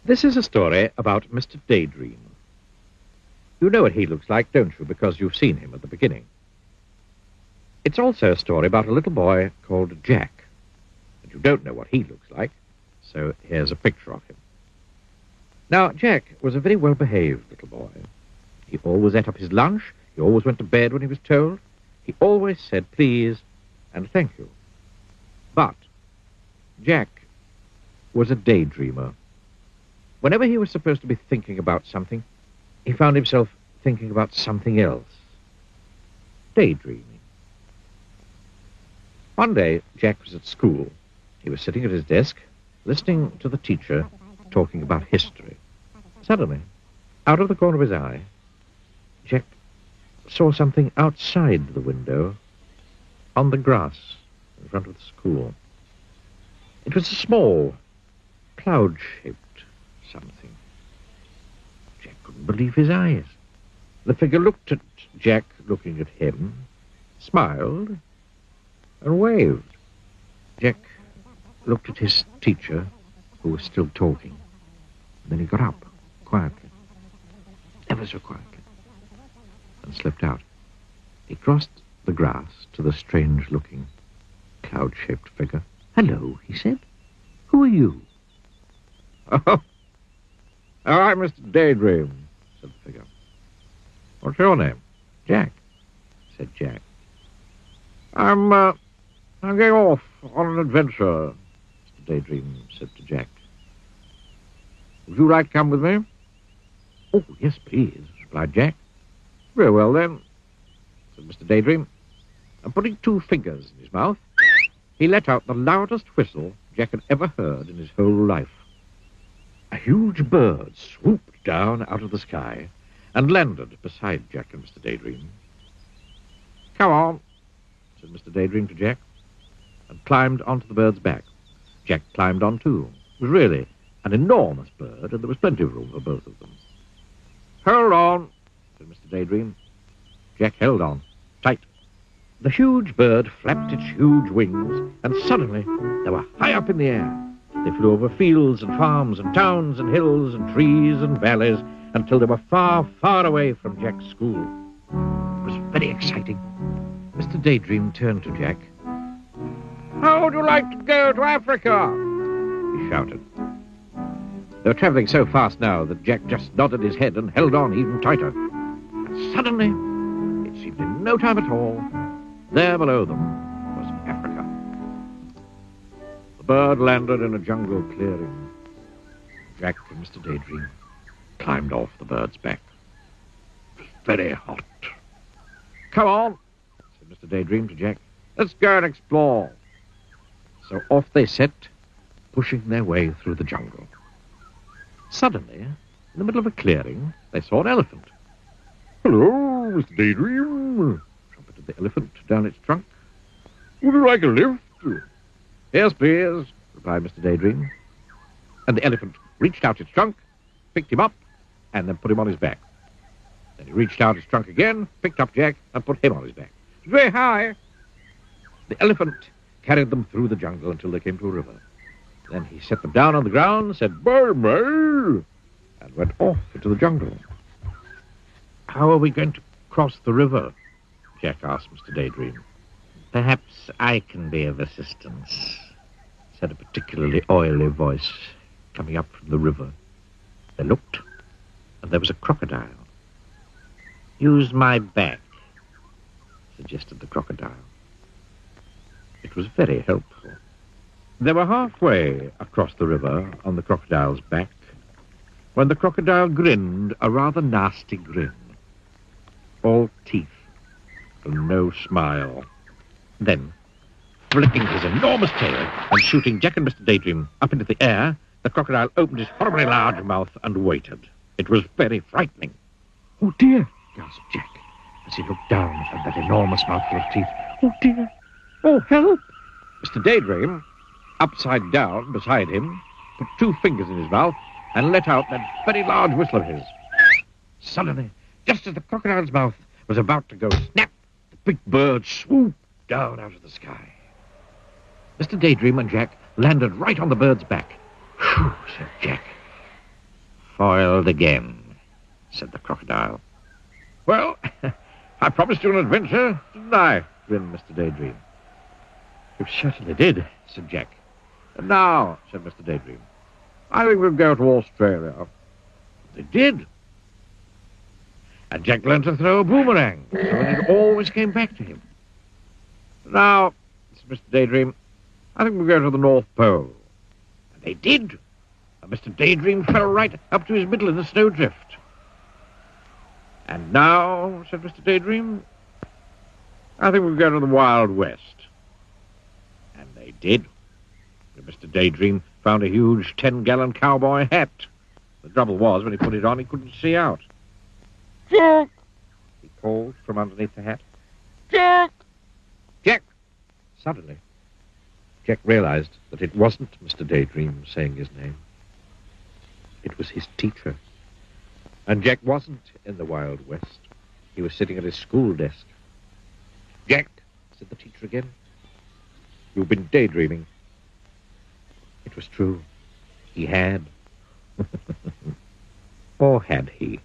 This is a story about Mr. Daydream. You know what he looks like, don't you, because you've seen him at the beginning. It's also a story about a little boy called Jack. And you don't know what he looks like, so here's a picture of him. Now, Jack was a very well-behaved little boy. He always ate up his lunch. He always went to bed when he was told. He always said please and thank you. But Jack was a daydreamer. Whenever he was supposed to be thinking about something, he found himself thinking about something else. Daydreaming. One day, Jack was at school. He was sitting at his desk, listening to the teacher talking about history. Suddenly, out of the corner of his eye, Jack saw something outside the window on the grass in front of the school. It was a small, cloud-shaped something. Jack couldn't believe his eyes. The figure looked at Jack, looking at him, smiled, and waved. Jack looked at his teacher, who was still talking. Then he got up, quietly, ever so quietly, and slipped out. He crossed the grass to the strange-looking, cloud-shaped figure. "Hello," he said. "Who are you?" "Oh, I'm Mr. Daydream," said the figure. "What's your name?" "Jack," said Jack. I'm going off on an adventure," Mr. Daydream said to Jack. "Would you like to come with me?" "Oh, yes, please," replied Jack. "Very well, then," said Mr. Daydream. And putting two fingers in his mouth, he let out the loudest whistle Jack had ever heard in his whole life. A huge bird swooped down out of the sky and landed beside Jack and Mr. Daydream. "Come on," said Mr. Daydream to Jack, and climbed onto the bird's back. Jack climbed on too. It was really an enormous bird, and there was plenty of room for both of them. "Hold on," said Mr. Daydream. Jack held on, tight. The huge bird flapped its huge wings, and suddenly they were high up in the air. They flew over fields and farms and towns and hills and trees and valleys until they were far, far away from Jack's school. It was very exciting. Mr. Daydream turned to Jack. "How would you like to go to Africa?" he shouted. They were traveling so fast now that Jack just nodded his head and held on even tighter. And suddenly, it seemed in no time at all, there below them was Africa. The bird landed in a jungle clearing. Jack and Mr. Daydream climbed off the bird's back. It was very hot. "Come on," said Mr. Daydream to Jack. "Let's go and explore." So off they set, pushing their way through the jungle. Suddenly, in the middle of a clearing, they saw an elephant. "Hello, Mr. Daydream," trumpeted the elephant down its trunk. "Would you like a lift?" "Yes, please," replied Mr. Daydream. And the elephant reached out its trunk, picked him up, and then put him on his back. Then he reached out his trunk again, picked up Jack, and put him on his back. It was very high. The elephant carried them through the jungle until they came to a river. Then he set them down on the ground, said bye-bye, and went off into the jungle. "How are we going to cross the river?" Jack asked Mr. Daydream. "Perhaps I can be of assistance," said a particularly oily voice coming up from the river. They looked, and there was a crocodile. "Use my back," suggested the crocodile. It was very helpful. They were halfway across the river on the crocodile's back when the crocodile grinned a rather nasty grin. All teeth and no smile. Then, flicking his enormous tail and shooting Jack and Mr. Daydream up into the air, the crocodile opened his horribly large mouth and waited. It was very frightening. "Oh, dear," gasped Jack as he looked down at that enormous mouthful of teeth. "Oh, dear. Oh, help!" Mr. Daydream, upside down beside him, put two fingers in his mouth and let out that very large whistle of his. Suddenly, just as the crocodile's mouth was about to go snap, the big bird swooped down out of the sky. Mr. Daydream and Jack landed right on the bird's back. "Phew," said Jack. Foiled again, said the crocodile. Well, I promised you an adventure, didn't I? Grinned Mr. Daydream. You certainly did, said Jack. And now, said Mr. Daydream, I think we'll go to Australia. They did. And Jack learned to throw a boomerang, so that it always came back to him. Now, said Mr. Daydream, I think we'll go to the North Pole. And they did. And Mr. Daydream fell right up to his middle in a snowdrift. And now, said Mr. Daydream, I think we'll go to the Wild West. And they did. And Mr. Daydream found a huge 10-gallon cowboy hat. The trouble was, when he put it on, he couldn't see out. Jack! He called from underneath the hat. Jack! Jack! Suddenly, Jack realized that it wasn't Mr. Daydream saying his name. It was his teacher. And Jack wasn't in the Wild West. He was sitting at his school desk. Jack, said the teacher again, you've been daydreaming. It was true. He had. Or had he?